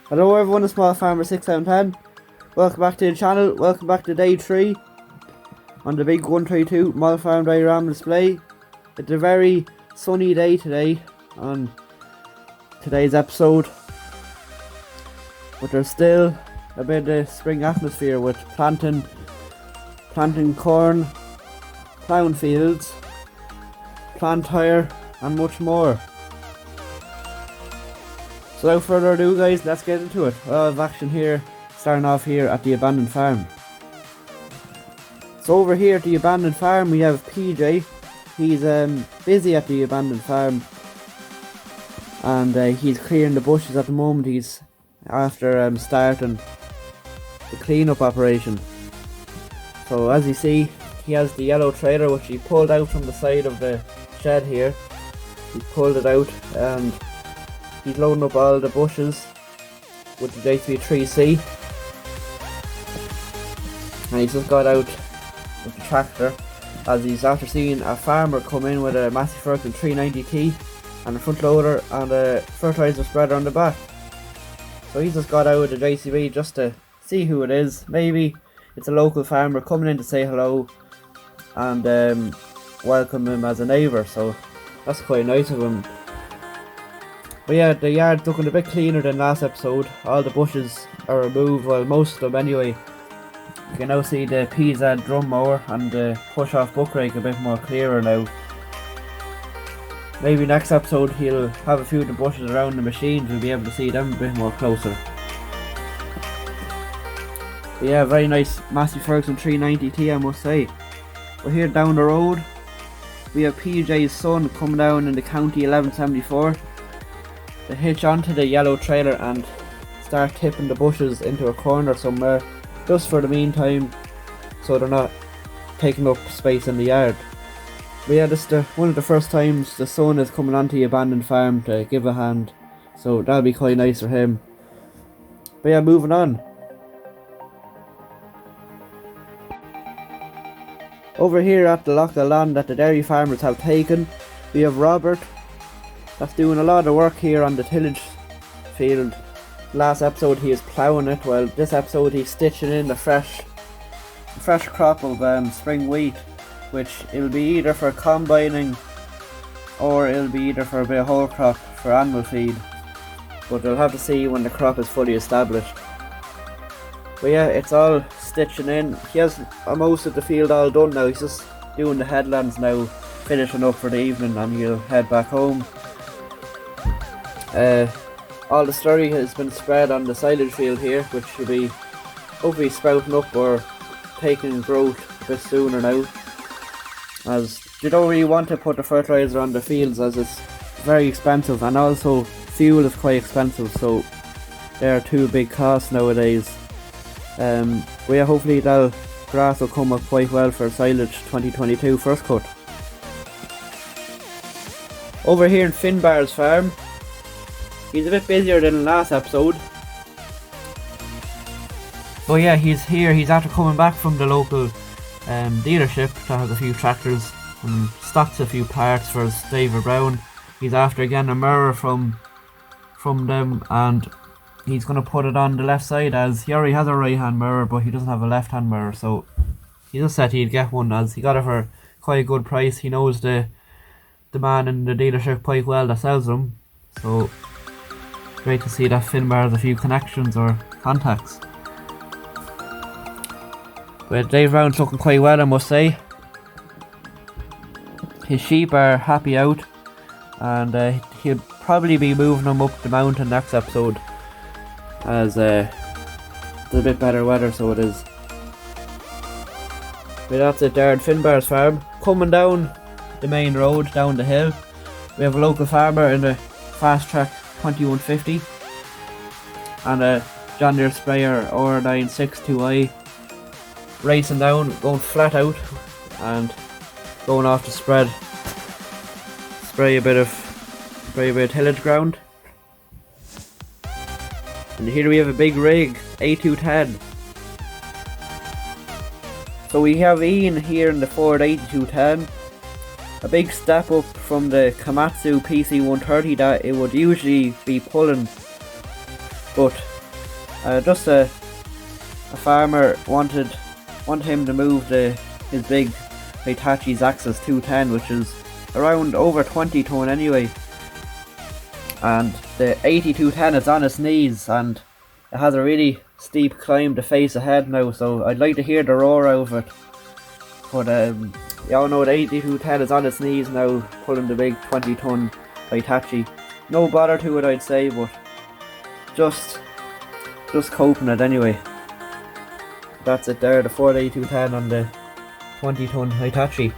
Hello everyone, it's Small Farmer 610. Welcome back to the channel, welcome back to day 3 on the big 132 Small Farm Diorama display. It's a very sunny day today on today's episode, but there's still a bit of spring atmosphere with planting corn, plowing fields, plant hire and much more. So without further ado guys, let's get into it. A lot of action here, starting off here at the abandoned farm. So over here at the abandoned farm we have PJ. He's busy at the abandoned farm and he's clearing the bushes at the moment. He's after starting the cleanup operation. So as you see, he has the yellow trailer which he pulled out from the side of the shed here. He pulled it out and he's loading up all the bushes with the JCB3C, and he's just got out with the tractor as he's after seeing a farmer come in with a massive Ferguson 390T and a front loader and a fertilizer spreader on the back. So he's just got out with the JCB just to see who it is. Maybe it's a local farmer coming in to say hello and welcome him as a neighbour, so that's quite nice of him. But yeah, the yard's looking a bit cleaner than last episode. All the bushes are removed, well most of them anyway. You can now see the PZ drum mower and the push off buck rake a bit more clearer now. Maybe next episode he'll have a few of the bushes around the machines, we'll be able to see them a bit more closer. But yeah, very nice massive Ferguson 390T I must say. We're here down the road. We have PJ's son coming down in the County 1174 to hitch onto the yellow trailer and start tipping the bushes into a corner somewhere, just for the meantime, so they're not taking up space in the yard. But yeah, this is one of the first times the son is coming onto the abandoned farm to give a hand, so that'll be quite nice for him. But yeah, moving on. Over here at the lock of land that the dairy farmers have taken, we have Robert that's doing a lot of work here on the tillage field. Last episode he is ploughing it, while this episode he's stitching in a fresh crop of spring wheat, which it'll be either for combining or it'll be either for a bit of whole crop for animal feed, but we'll have to see when the crop is fully established. But yeah, it's all stitching in. He has most of the field all done now. He's just doing the headlands now, finishing up for the evening, and he'll head back home. All the slurry has been spread on the silage field here, which should be hopefully sprouting up or taking growth a bit sooner now, as you don't really want to put the fertilizer on the fields as it's very expensive, and also fuel is quite expensive, so there are two big costs nowadays. Yeah, hopefully that grass will come up quite well for silage 2022 first cut. Over here in Finbar's farm, he's a bit busier than last episode. But yeah, he's here. He's after coming back from the local dealership that has a few tractors and stocks a few parts for his David Brown. He's after getting a mirror from them, and he's going to put it on the left side, as he already has a right hand mirror but he doesn't have a left hand mirror, so he just said he'd get one as he got it for quite a good price. He knows the man in the dealership quite well that sells them, so great to see that Finbar has a few connections or contacts. But Dave Brown's looking quite well I must say. His sheep are happy out, and he'll probably be moving them up the mountain next episode, as it's a bit better weather, so it is. But that's it there at Finbar's farm. Coming down the main road, down the hill, we have a local farmer in a fast track 2150 and a John Deere sprayer R962i, racing down, going flat out and going off to spray a bit of tillage ground. And here we have a big rig, A210. So we have Ian here in the Ford A210. A big step up from the Komatsu PC130 that it would usually be pulling, but Just a farmer wanted him to move his big Hitachi's Axis 210, which is around over 20 ton anyway. And the 8210 is on its knees and it has a really steep climb to face ahead now, so I'd like to hear the roar out of it. But y'all know the 8210 is on its knees now, pulling the big 20 ton Hitachi. No bother to it, I'd say, but just coping it anyway. That's it there, the Ford 8210 on the 20 ton Hitachi.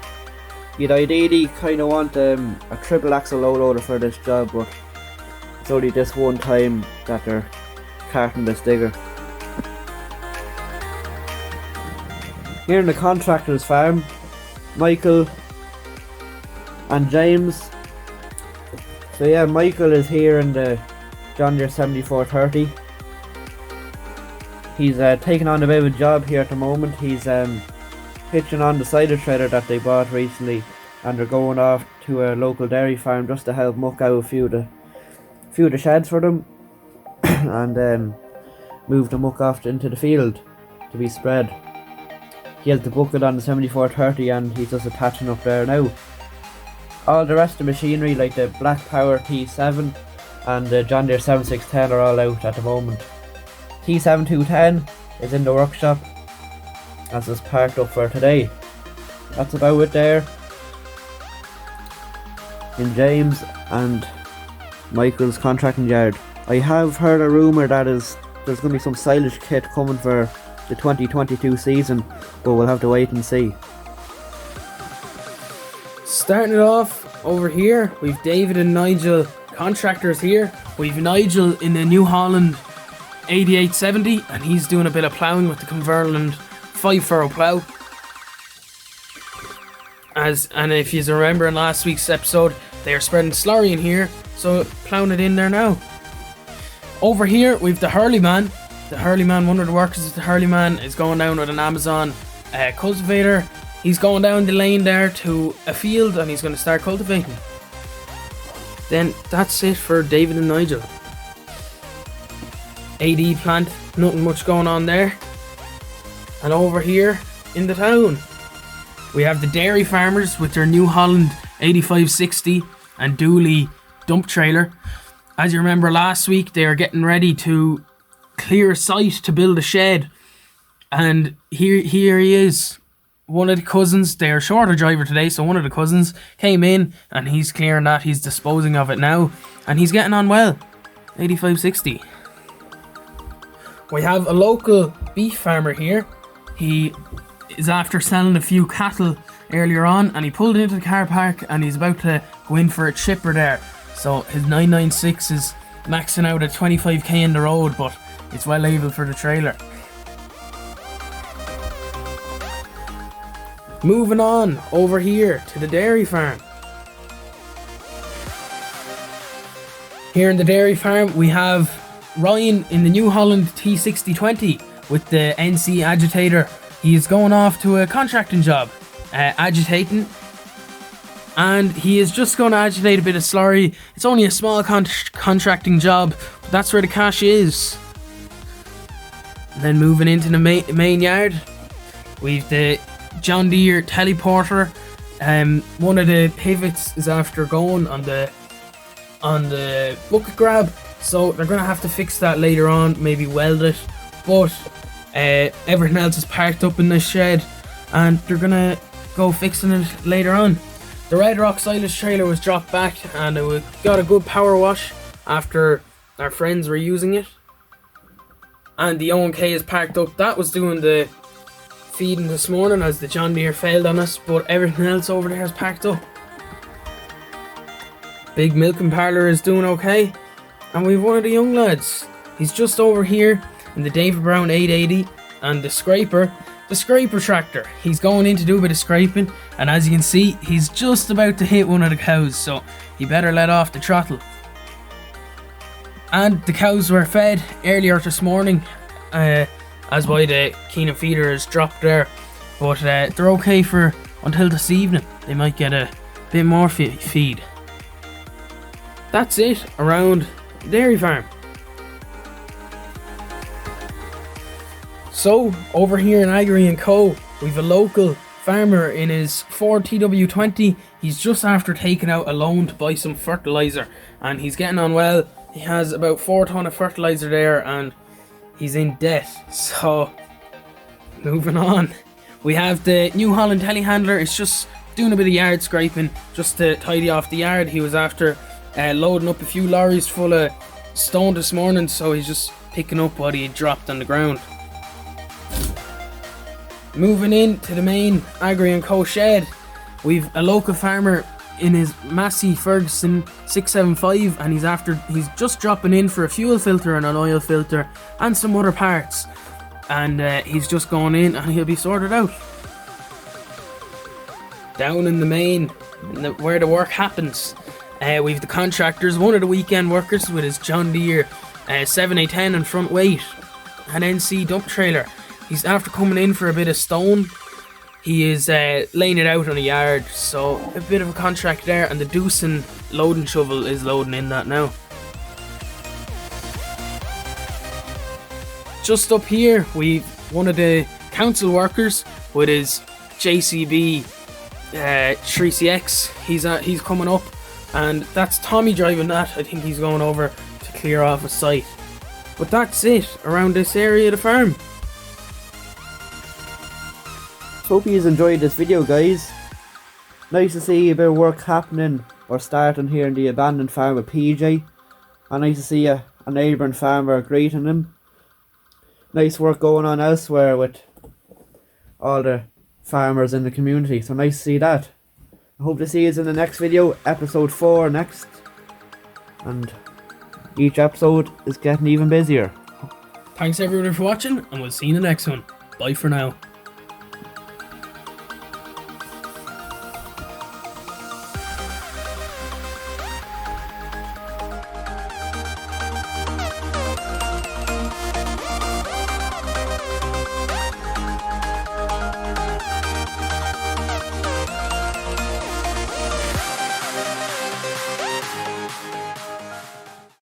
You'd ideally kind of want a triple axle low loader for this job, but it's only this one time that they're carting this digger. Here in the Contractor's farm, Michael and James. So yeah, Michael is here in the John Deere 7430. He's taking on a bit of a job here at the moment. He's hitching on the cider shredder that they bought recently, and they're going off to a local dairy farm just to help muck out a few of the sheds for them and move the muck off into the field to be spread. He has the bucket on the 7430 and he's just attaching up there now. All the rest of the machinery, like the Black Power T7 and the John Deere 7610, are all out at the moment. T7210 is in the workshop as it's parked up for today. That's about it there in James and Michael's contracting yard. I have heard a rumour that there's going to be some silage kit coming for the 2022 season, but we'll have to wait and see. Starting it off over here, we've David and Nigel contractors here. We've Nigel in the New Holland 8870 and he's doing a bit of ploughing with the Cumberland 5-furrow plough. And if you remember in last week's episode, they are spreading slurry in here, so ploughing it in there now. Over here we've the Hurley Man. The Hurley Man, one of the workers of the Hurley Man, is going down with an Amazon cultivator. He's going down the lane there to a field and he's going to start cultivating. Then that's it for David and Nigel. AD plant, nothing much going on there. And over here in the town, we have the dairy farmers with their New Holland 8560 and Dooley dump trailer. As you remember last week, they are getting ready to clear a site to build a shed, and here he is. One of the cousins, they are short a driver today, so one of the cousins came in and he's clearing that, he's disposing of it now, and he's getting on well. 8560. We have a local beef farmer here. He is after selling a few cattle earlier on and he pulled into the car park and he's about to go in for a chipper there. So his 996 is maxing out at 25k in the road, but it's well able for the trailer. Moving on over here to the dairy farm. Here in the dairy farm we have Ryan in the New Holland T6020 with the NC agitator. He is going off to a contracting job, agitating, and he is just going to agitate a bit of slurry. It's only a small contracting job, but that's where the cash is. And then moving into the main yard, we've the John Deere teleporter. One of the pivots is after going on the bucket grab, so they're going to have to fix that later on, maybe weld it, but everything else is parked up in this shed and they're going to go fixing it later on. The Red Rock silage trailer was dropped back and it got a good power wash after our friends were using it. And the O&K is parked up. That was doing the feeding this morning as the John Deere failed on us, but everything else over there is parked up. Big milking parlour is doing okay. And we've one of the young lads. He's just over here in the David Brown 880 and the scraper tractor. He's going in to do a bit of scraping, and as you can see, he's just about to hit one of the cows, so he better let off the throttle. And the cows were fed earlier this morning, as why the Keenan feeder is dropped there, but they're okay for until this evening. They might get a bit more feed. That's it around the dairy farm. So, over here in Agri & Co, we've a local farmer in his Ford TW20. He's just after taking out a loan to buy some fertiliser, and he's getting on well. He has about 4 tonne of fertiliser there, and he's in debt. So, moving on. We have the New Holland telehandler. It's just doing a bit of yard scraping just to tidy off the yard. He was after loading up a few lorries full of stone this morning, so he's just picking up what he dropped on the ground. Moving in to the main Agri & Co shed, we've a local farmer in his Massey Ferguson 675, and he's just dropping in for a fuel filter and an oil filter and some other parts, and he's just going in and he'll be sorted out. Down in the main, where the work happens, we've the contractors, one of the weekend workers with his John Deere 7A10 and front weight, an NC dump trailer. He's after coming in for a bit of stone. He is laying it out on a yard, so a bit of a contract there, and the Doosan loading shovel is loading in that now. Just up here, we've one of the council workers with his JCB 3CX. He's coming up, and that's Tommy driving that. I think he's going over to clear off a site. But that's it around this area of the farm. Hope you enjoyed this video, guys. Nice to see a bit of work happening or starting here in the abandoned farm with PJ. And nice to see a neighbouring farmer greeting him. Nice work going on elsewhere with all the farmers in the community, so nice to see that. I hope to see you in the next video, episode 4 next. And each episode is getting even busier. Thanks everyone for watching, and we'll see you in the next one. Bye for now.